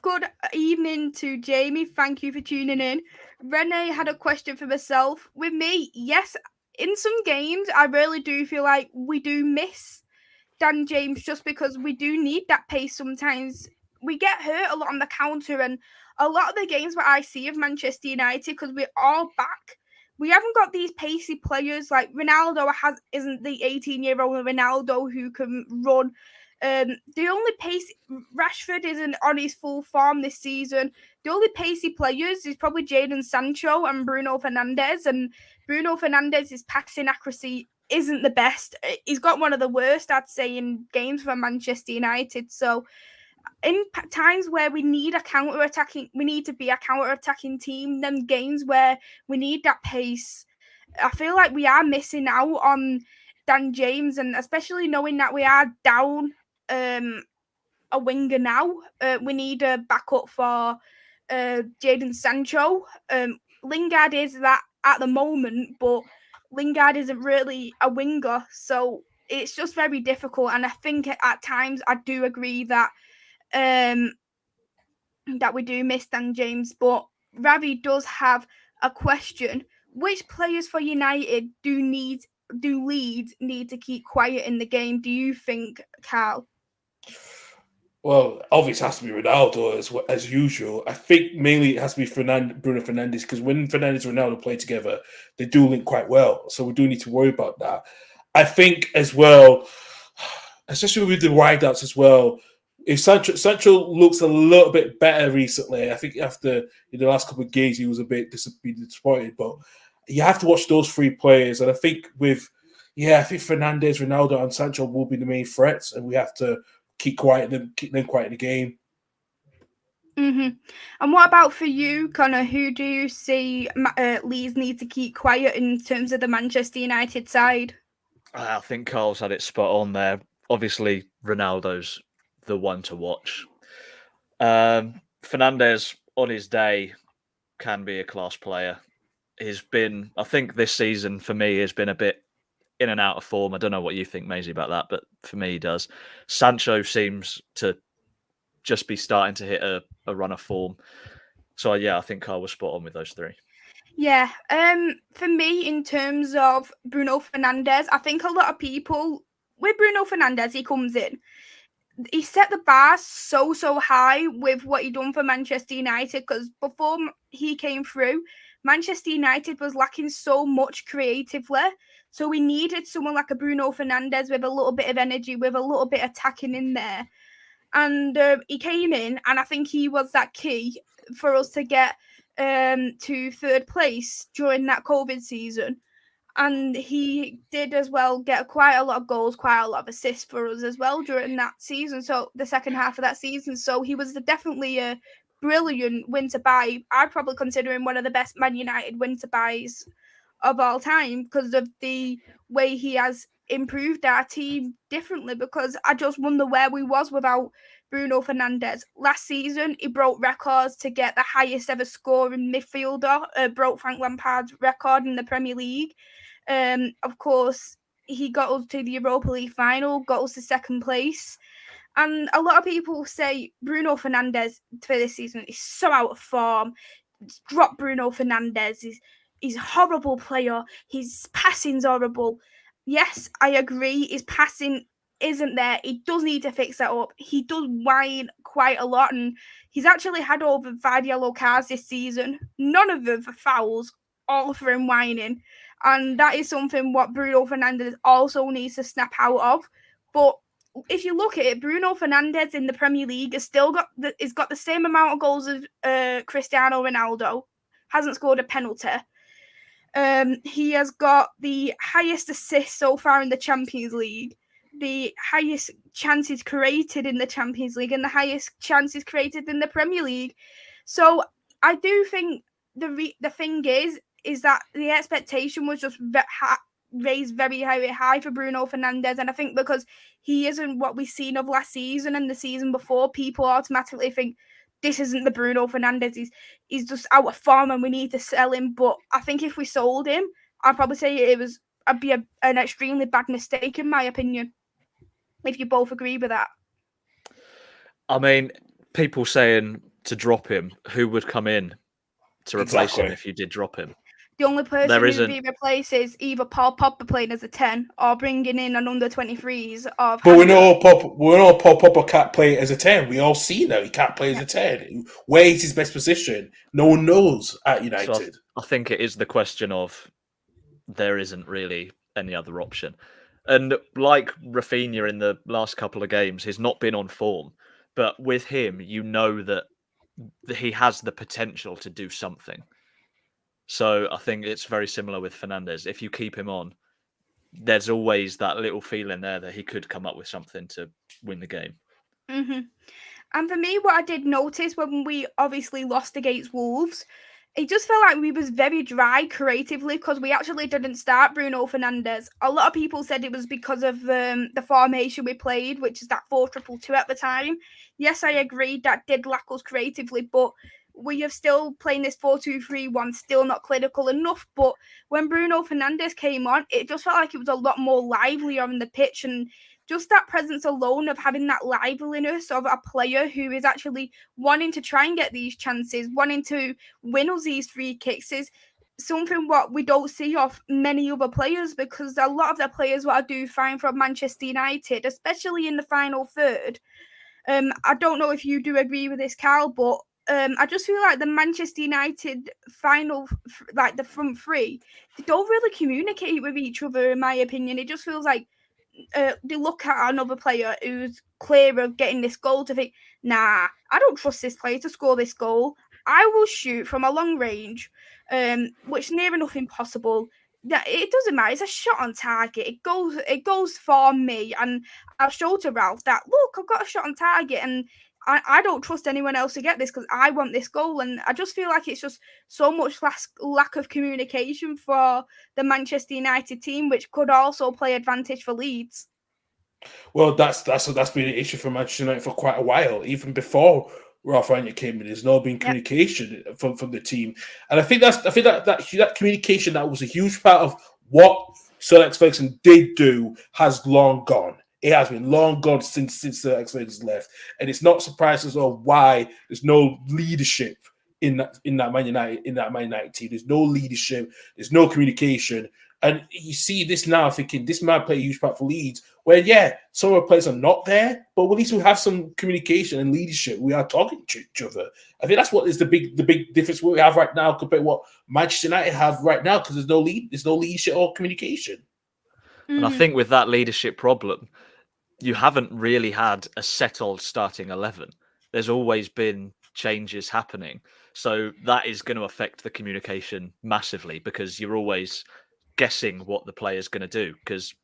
Good evening to Jamie. Thank you for tuning in. Renee had a question for myself. With me, yes, in some games, I really do feel like we do miss Dan James just because we do need that pace sometimes. We get hurt a lot on the counter, and a lot of the games that I see of Manchester United, because we're all back, we haven't got these pacey players. Like Ronaldo isn't the 18-year-old Ronaldo who can run. The only pace Rashford isn't on his full form this season. The only pacey players is probably Jadon Sancho and Bruno Fernandes, and Bruno Fernandes' passing accuracy isn't the best. He's got one of the worst, I'd say, in games for Manchester United. So in times where we need we need to be a counter-attacking team, then games where we need that pace, I feel like we are missing out on Dan James, and especially knowing that we are down a winger now. We need a backup for Jadon Sancho. Lingard is that at the moment, but Lingard isn't really a winger, so it's just very difficult. And I think at times I do agree that that we do miss Dan James. But Ravi does have a question: which players for United do Leeds need to keep quiet in the game? Do you think, Karl? Well, obviously it has to be Ronaldo as usual. I think mainly it has to be Bruno Fernandes, because when Fernandes and Ronaldo play together, they do link quite well. So we do need to worry about that. I think as well, especially with the wideouts as well, if Sancho looks a little bit better recently, I think after the last couple of games he was a bit disappointed. But you have to watch those three players, and I think I think Fernandes, Ronaldo, and Sancho will be the main threats, and we have to keep them quiet in the game. Mm-hmm. And what about for you, Connor? Who do you see Leeds need to keep quiet in terms of the Manchester United side? I think Karl's had it spot on there. Obviously, Ronaldo's the one to watch. Fernandes, on his day, can be a class player. I think this season, for me, has been a bit in and out of form. I don't know what you think, Maisy, about that, but for me, he does. Sancho seems to just be starting to hit a run of form. So, yeah, I think Karl was spot on with those three. Yeah. For me, in terms of Bruno Fernandes, I think a lot of people, with Bruno Fernandes, he comes in. he set the bar so high with what he done for Manchester United, because before he came through, Manchester United was lacking so much creatively. So we needed someone like a Bruno Fernandes with a little bit of energy, with a little bit of attacking in there. And he came in, and I think he was that key for us to get to third place during that COVID season. And he did as well get quite a lot of goals, quite a lot of assists for us as well during that season. So the second half of that season. So he was definitely a brilliant winter buy. I'd probably consider him one of the best Man United winter buys of all time because of the way he has improved our team differently, because I just wonder where we was without Bruno Fernandes. Last season, he broke records to get the highest ever scoring midfielder, broke Frank Lampard's record in the Premier League. Of course, he got us to the Europa League final, got us to second place. And a lot of people say Bruno Fernandes for this season is so out of form. Drop Bruno Fernandes. He's a horrible player. His passing's horrible. Yes, I agree. His passing isn't there. He does need to fix that up. He does whine quite a lot, and he's actually had over 5 yellow cards this season. None of them for fouls, all for him whining. And that is something what Bruno Fernandes also needs to snap out of. But if you look at it, Bruno Fernandes in the Premier League has still got the same amount of goals as Cristiano Ronaldo. Hasn't scored a penalty. He has got the highest assists so far in the Champions League, the highest chances created in the Champions League, and the highest chances created in the Premier League. So I do think the thing is that the expectation was just raised very, very high for Bruno Fernandes. And I think because he isn't what we've seen of last season and the season before, people automatically think this isn't the Bruno Fernandes. He's just out of form and we need to sell him. But I think if we sold him, I'd probably say it'd be an extremely bad mistake, in my opinion, if you both agree with that. I mean, people saying to drop him, who would come in to replace him if you did drop him? The only person who would be replaced is either Paul Pogba playing as a 10 or bringing in an under-23s of... But we know Paul Pogba can't play as a 10. We all see now he can't play as a 10. Where is his best position? No one knows at United. So I think it is the question of there isn't really any other option. And like Rafinha in the last couple of games, he's not been on form. But with him, you know that he has the potential to do something. So I think it's very similar with Fernandes. If you keep him on, there's always that little feeling there that he could come up with something to win the game. Mm-hmm. And for me, what I did notice when we obviously lost against Wolves, it just felt like we was very dry creatively because we actually didn't start Bruno Fernandes. A lot of people said it was because of the formation we played, which is that 4-2-2 at the time. Yes, I agree that did lack us creatively, but we are still playing this 4-2-3-1, still not clinical enough. But when Bruno Fernandes came on, it just felt like it was a lot more livelier on the pitch, and just that presence alone of having that liveliness of a player who is actually wanting to try and get these chances, wanting to win us these free kicks is something what we don't see of many other players, because a lot of the players what I do find from Manchester United, especially in the final third, I don't know if you do agree with this, Karl, but I just feel like the Manchester United final, like the front three, they don't really communicate with each other, in my opinion. It just feels like they look at another player who's clear of getting this goal to think, nah, I don't trust this player to score this goal. I will shoot from a long range, which is near enough impossible. That it doesn't matter. It's a shot on target. It goes for me, and I've showed to Ralph that look, I've got a shot on target, and I don't trust anyone else to get this because I want this goal. And I just feel like it's just so much lack of communication for the Manchester United team, which could also play advantage for Leeds. Well, that's been an issue for Manchester United for quite a while, even before Ralph Rangnick came in. There's not been communication from the team, and I think that communication that was a huge part of what Sir Alex Ferguson did do has long gone. It has been long gone since Sir Alex Ferguson left, and it's not surprising as well why there's no leadership in that Man United team. There's no leadership. There's no communication, And you see this now, thinking this might play a huge part for Leeds, where, yeah, some of the players are not there, but at least we have some communication and leadership. We are talking to each other. I think that's what is the big difference we have right now compared to what Manchester United have right now, because there's no leadership or communication. And I think with that leadership problem, you haven't really had a settled starting 11. There's always been changes happening. So that is going to affect the communication massively, because you're always guessing what the player's going to do. Because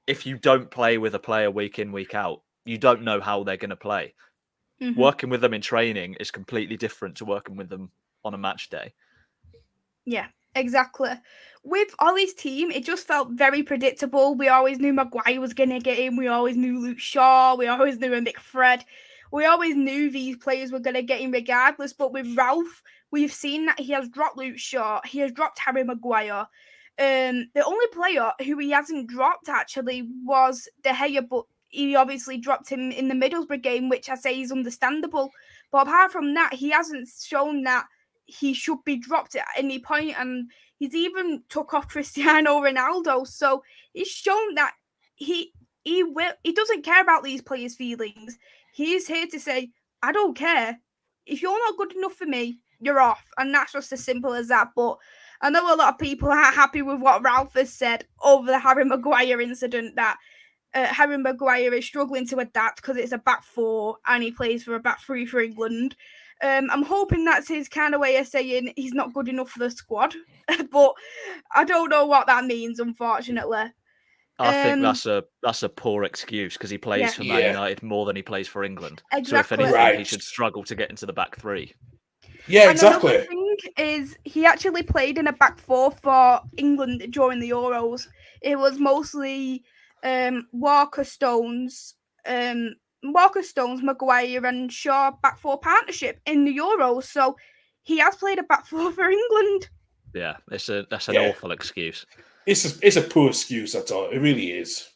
if you don't play with a player week in, week out, you don't know how they're going to play. Working with them in training is completely different to working with them on a match day. Yeah, exactly. With Ollie's team, it just felt very predictable. We always knew Maguire was going to get in. We always knew Luke Shaw. We always knew McFred. We always knew these players were going to get in regardless. But with Ralph, we've seen that he has dropped Luke Shaw. He has dropped Harry Maguire. The only player who he hasn't dropped, actually, was De Gea, but he obviously dropped him in the Middlesbrough game, which I say is understandable. But apart from that, he hasn't shown that he should be dropped at any point, and he's even took off Cristiano Ronaldo. So he's shown that he doesn't care about these players' feelings. He's here to say, I don't care. If you're not good enough for me, you're off. And that's just as simple as that. But I know a lot of people are happy with what Ralph has said over the Harry Maguire incident, that Harry Maguire is struggling to adapt because it's a back four and he plays for a back three for England. I'm hoping that's his kind of way of saying he's not good enough for the squad, but I don't know what that means, unfortunately. I think that's a poor excuse, because he plays for Man United more than he plays for England. Exactly. So if anything, he should struggle to get into the back three. Yeah, and exactly. Another thing is he actually played in a back four for England during the Euros. It was mostly Walker, Stones, Maguire and Shaw back four partnership in the Euros. So he has played a back four for England. Yeah, that's an awful excuse. It's a poor excuse, that's all. It really is.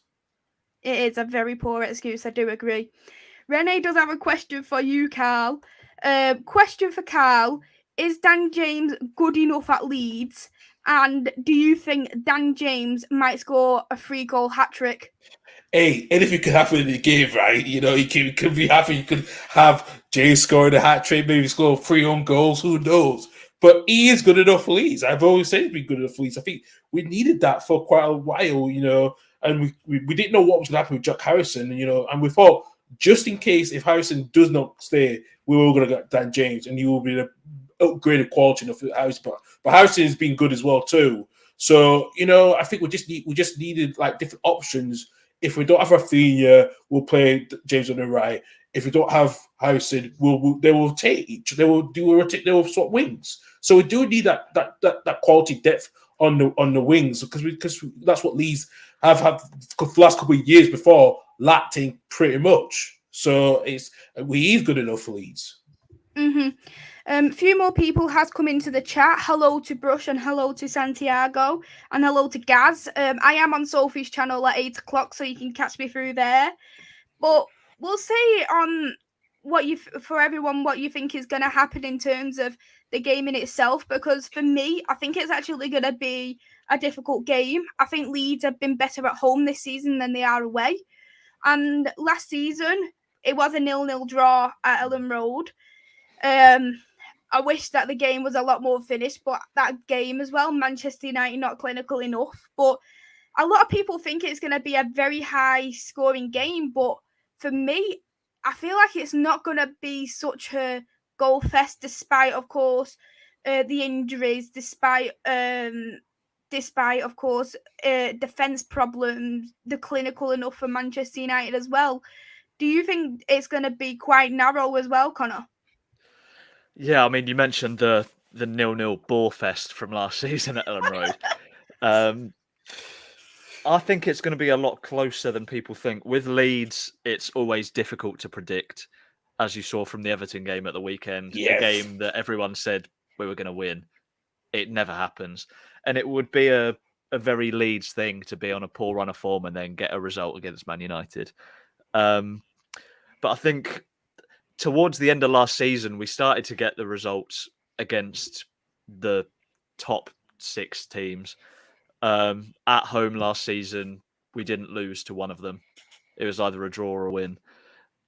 It is a very poor excuse, I do agree. Renee does have a question for you, Karl. Question for Karl. Is Dan James good enough at Leeds? And do you think Dan James might score a 3-goal hat-trick? Hey, anything could happen in the game, right? You know, you could be happy. You could have James scoring a hat-trick, maybe score 3 own goals, who knows? But he is good enough for Leeds. I've always said he'd be good enough for Leeds. I think we needed that for quite a while, you know, and we didn't know what was going to happen with Jack Harrison, you know, and we thought, just in case if Harrison does not stay, we were going to get Dan James, and he will be the upgraded quality enough for Harrison. But Harrison has been good as well too. So, you know, I think we just needed like different options. If we don't have Rafinha, we'll play James on the right. If we don't have Harrison, they will swap wings. So we do need that quality depth on the wings, because that's what Leeds have had the last couple of years before lacking pretty much. So we is good enough for Leeds. A few more people has come into the chat. Hello to Brush and hello to Santiago and hello to Gaz. I am on Sophie's channel at 8 o'clock, so you can catch me through there. But we'll say on what you think is going to happen in terms of the game in itself, because for me, I think it's actually going to be a difficult game. I think Leeds have been better at home this season than they are away. And last season, it was a 0-0 draw at Ellen Road. I wish that the game was a lot more finished, but that game as well, Manchester United not clinical enough. But a lot of people think it's going to be a very high scoring game, but for me, I feel like it's not going to be such a goal fest, despite, of course, the injuries, despite of course, defense problems, the clinical enough for Manchester United as well. Do you think it's going to be quite narrow as well, Connor? Yeah, I mean, you mentioned the 0-0 bore fest from last season at Ellen Road. I think it's going to be a lot closer than people think. With Leeds, it's always difficult to predict, as you saw from the Everton game at the weekend. Yes. The game that everyone said we were going to win. It never happens. And it would be a very Leeds thing to be on a poor run of form and then get a result against Man United. But I think towards the end of last season, we started to get the results against the top 6 teams. At home last season, we didn't lose to one of them. It was either a draw or a win.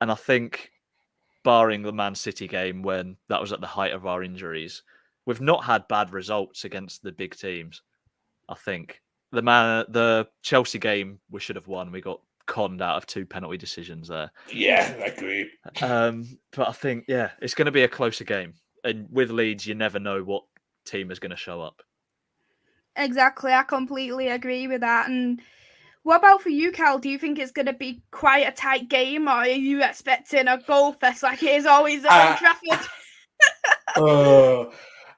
And I think, barring the Man City game when that was at the height of our injuries, we've not had bad results against the big teams. I think the Chelsea game we should have won. We got conned out of 2 penalty decisions there. Yeah, I agree. But I think, it's going to be a closer game. And with Leeds, you never know what team is going to show up. Exactly. I completely agree with that. And what about for you, Karl? Do you think it's going to be quite a tight game, or are you expecting a goal fest like it is always at Old Trafford?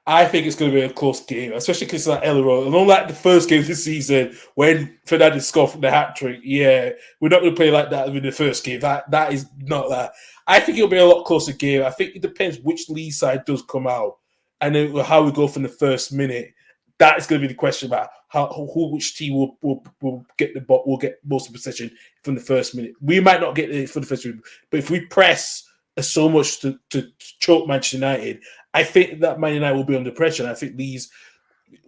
I think it's going to be a close game, especially because like Ellery. And unlike the first game of the season when Fernandes scored the hat trick, we're not going to play like that in the first game. That is not that. I think it'll be a lot closer game. I think it depends which Leeds side does come out, and then how we go from the first minute. That is going to be the question about which team will get the ball, will get most of the possession from the first minute. We might not get it for the first minute, but if we press so much to choke Manchester United, I think that Man United will be under pressure, and I think these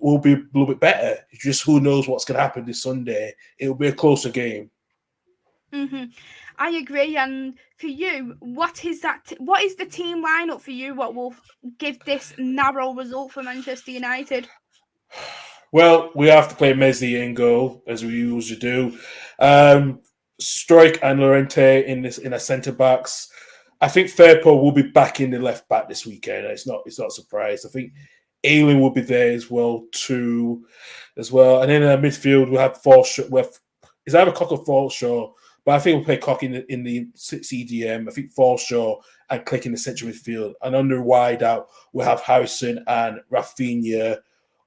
will be a little bit better. Just who knows what's going to happen this Sunday. It will be a closer game. Mm-hmm. I agree. And for you, what is that? What is the team lineup for you? What will give this narrow result for Manchester United? Well, we have to play Maisy in goal, as we usually do. Struijk and Llorente in a centre backs. I think Firpo will be back in the left back this weekend. It's not a surprise. I think Ayling will be there as well too, And then in the midfield we'll have Forshaw. It's either Cock or Forshaw, but I think we'll play Cock in the CDM. I think Forshaw and Click in the central midfield, and under wide out we'll have Harrison and Rafinha,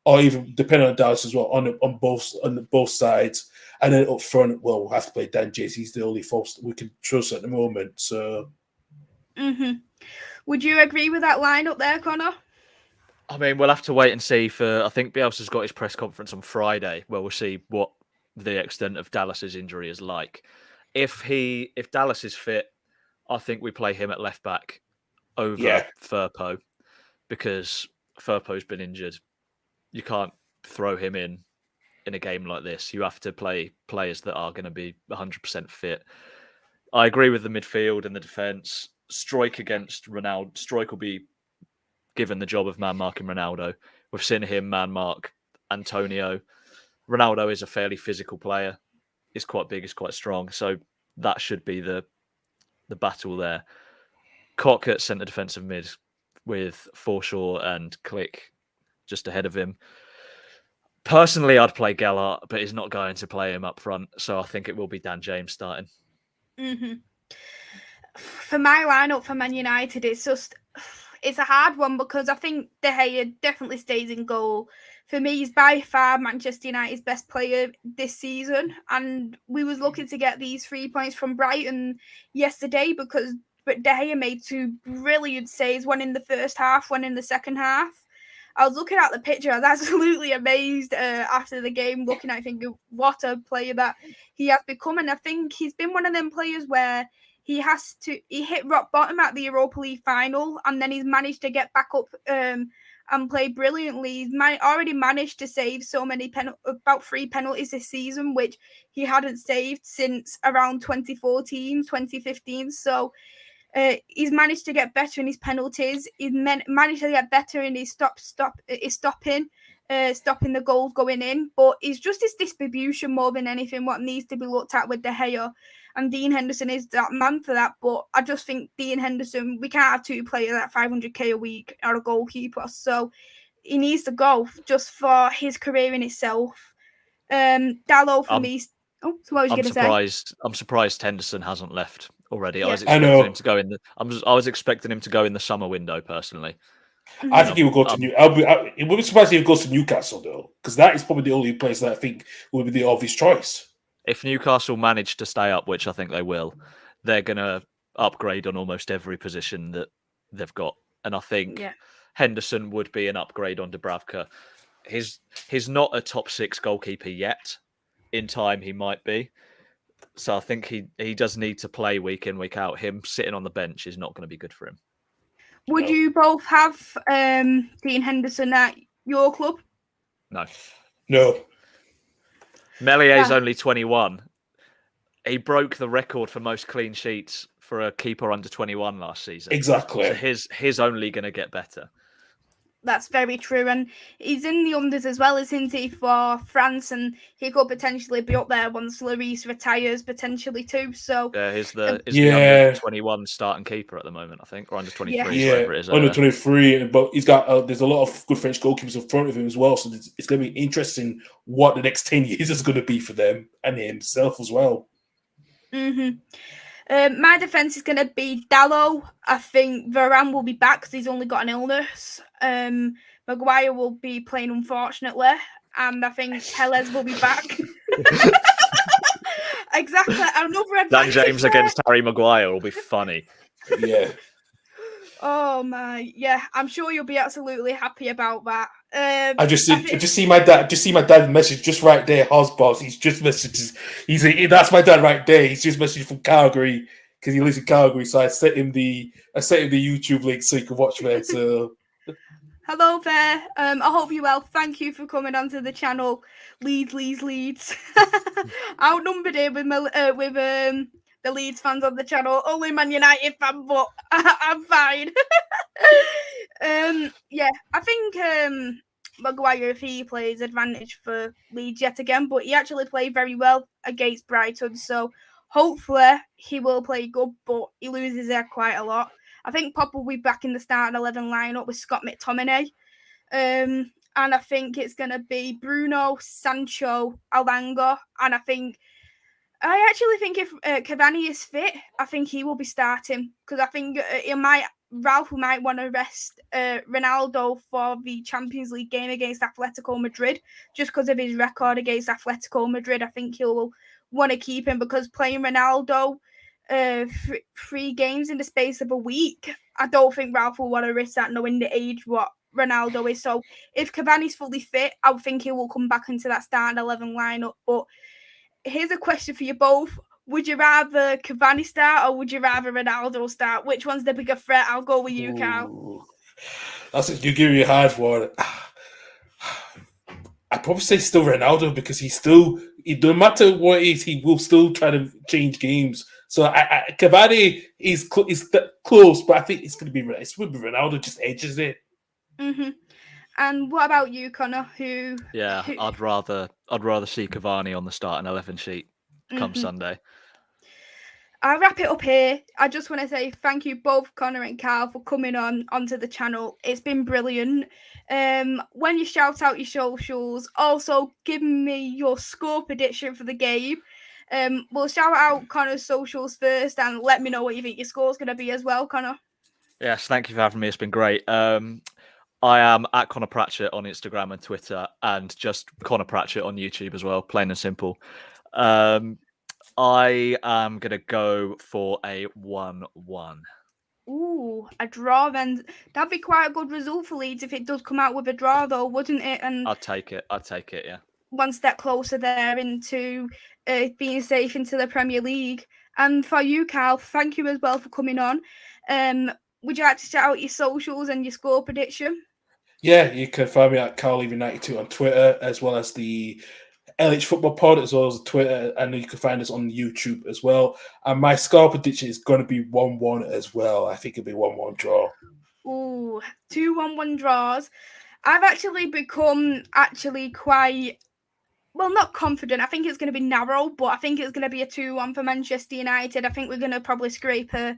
or even depending on Dallas as well on both sides. And then up front, well, we'll have to play Dan Jace. He's the only force we can trust at the moment. So. Mm-hmm. Would you agree with that lineup there, Connor? I mean, we'll have to wait and see. I think Bielsa's got his press conference on Friday, where we'll see what the extent of Dallas's injury is like. If Dallas is fit, I think we play him at left back over Firpo, because Firpo's been injured. You can't throw him in a game like this. You have to play players that are going to be 100% fit. I agree with the midfield and the defence. Struijk against Ronaldo. Struijk will be given the job of man-marking Ronaldo. We've seen him man-mark Antonio. Ronaldo is a fairly physical player. He's quite big, he's quite strong. So that should be the battle there. Cock at centre defensive mid with Forshaw and Click just ahead of him. Personally, I'd play Gellert, but he's not going to play him up front. So I think it will be Dan James starting. Mm-hmm. For my lineup for Man United, it's a hard one, because I think De Gea definitely stays in goal. For me, he's by far Manchester United's best player this season, and we was looking to get these 3 points from Brighton yesterday, but De Gea made 2 brilliant saves, one in the first half, one in the second half. I was looking at the picture, I was absolutely amazed after the game, looking at thinking what a player that he has become. And I think he's been one of them players where he hit rock bottom at the Europa League final, and then he's managed to get back up and play brilliantly. He's already managed to save so many about 3 penalties this season, which he hadn't saved since around 2014, 2015. So he's managed to get better in his penalties. He's managed to get better in his stopping the goals going in. But it's just his distribution more than anything what needs to be looked at with De Gea. And Dean Henderson is that man for that. But I just think Dean Henderson, we can't have 2 players at 500k a week or a goalkeeper. So he needs to go just for his career in itself. Dalot for me. Oh, so what was you going to say? I'm surprised Henderson hasn't left already. Yeah. I was expecting him to go in. I was expecting him to go in the summer window personally. I think he will go to it would be surprised if he goes to Newcastle though, because that is probably the only place that I think would be the obvious choice. If Newcastle manage to stay up, which I think they will, they're going to upgrade on almost every position that they've got, and I think Henderson would be an upgrade on Dubravka. He's not a top 6 goalkeeper yet. In time, he might be. So I think he does need to play week in, week out. Him sitting on the bench is not going to be good for him. Would you both have Dean Henderson at your club? No. Mellier's only 21. He broke the record for most clean sheets for a keeper under 21 last season. Exactly. So his only going to get better. That's very true, and he's in the unders as well, isn't he, for France, and he could potentially be up there once Lloris retires, potentially too. So yeah, he's the under 21 starting keeper at the moment, I think, or under 23, whatever it is. Under 23, but he's got there's a lot of good French goalkeepers in front of him as well, so it's going to be interesting what the next 10 years is going to be for them and himself as well. My defence is going to be Dalot. I think Varane will be back because he's only got an illness. Maguire will be playing, unfortunately, and I think Tellez will be back. Exactly. Another Dan James against Harry Maguire will be funny. Yeah. Oh my, yeah. I'm sure you'll be absolutely happy about that. I just see my dad message just right there. Hosboss. He's just messaged. That's my dad right there. He's just messaged from Calgary because he lives in Calgary. So I sent him the YouTube link so he can watch there. So hello there. I hope you're well. Thank you for coming onto the channel. Leeds. Outnumbered here with the Leeds fans on the channel. Only Man United fan, but I'm fine. Yeah, I think Maguire, if he plays, advantage for Leeds yet again, but he actually played very well against Brighton, so hopefully he will play good, but he loses there quite a lot. I think Pop will be back in the starting 11 lineup with Scott McTominay, and I think it's going to be Bruno, Sancho, Alanga, and I actually think if Cavani is fit, I think he will be starting because I think Ralph might want to rest Ronaldo for the Champions League game against Atletico Madrid just because of his record against Atletico Madrid. I think he'll want to keep him because playing Ronaldo 3 games in the space of a week, I don't think Ralph will want to risk that knowing the age what Ronaldo is. So if Cavani's fully fit, I would think he will come back into that starting 11 lineup. But here's a question for you both. Would you rather Cavani start or would you rather Ronaldo start? Which one's the bigger threat? I'll go with you, Karl. You give me a hard one. I'd probably say still Ronaldo because no matter what it is, he will still try to change games. So Cavani is close, but I think it's going to be Ronaldo just edges it. Mm-hmm. And what about you, Connor? I'd rather see Cavani on the starting 11 sheet come Sunday. I'll wrap it up here. I just want to say thank you both, Connor and Karl, for coming onto the channel. It's been brilliant. When you shout out your socials, also give me your score prediction for the game. We'll shout out Connor's socials first and let me know what you think your score's going to be as well, Connor. Yes, thank you for having me. It's been great. I am at Connor Pratchett on Instagram and Twitter, and just Connor Pratchett on YouTube as well, plain and simple. I am going to go for a 1-1. Ooh, a draw then. That'd be quite a good result for Leeds if it does come out with a draw, though, wouldn't it? And I'd take it, yeah. One step closer there into being safe into the Premier League. And for you, Karl, thank you as well for coming on. Would you like to shout out your socials and your score prediction? Yeah, you can find me at Karl92 on Twitter, as well as the LH Football Pod, as well as Twitter, and you can find us on YouTube as well. And my score prediction is going to be 1-1 as well. I think it'll be 1-1 draw. Ooh, 2 1-1 draws. I've actually become quite, well, not confident. I think it's going to be narrow, but I think it's going to be a 2-1 for Manchester United. I think we're going to probably scrape a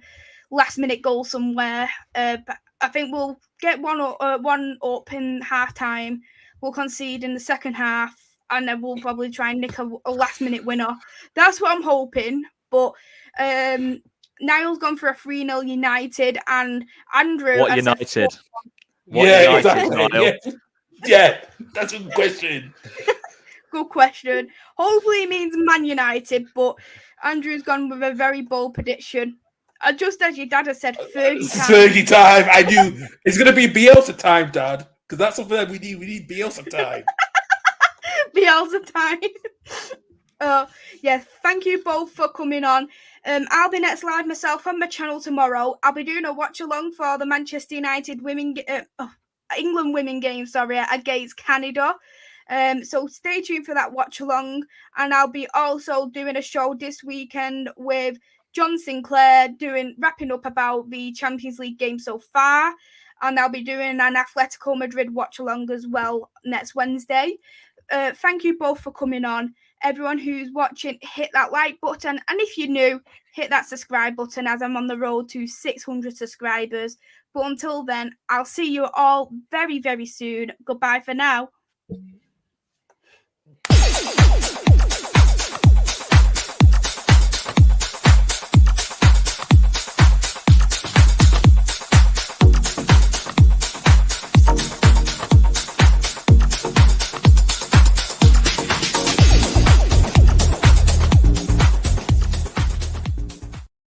last-minute goal somewhere. But I think we'll get one up in half-time. We'll concede in the second half, and then we'll probably try and nick a last-minute winner. That's what I'm hoping. But Niall's gone for a 3-0 United, and Andrew... What United? Exactly. Yeah, that's a good question. Good question. Hopefully it means Man United, but Andrew's gone with a very bold prediction. Just as your dad has said, Fergie time. Fergie time. I knew it's going to be Bielsa time, Dad, because that's something that we need. We need Bielsa time. Bielsa time. Yes, thank you both for coming on. I'll be next live myself on my channel tomorrow. I'll be doing a watch along for the Manchester United England women game, against Canada. So stay tuned for that watch along. And I'll be also doing a show this weekend with John Sinclair, wrapping up about the Champions League game so far. And I'll be doing an Atletico Madrid watch along as well next Wednesday. Thank you both for coming on. Everyone who's watching, hit that like button. And if you're new, hit that subscribe button, as I'm on the road to 600 subscribers. But until then, I'll see you all very, very soon. Goodbye for now.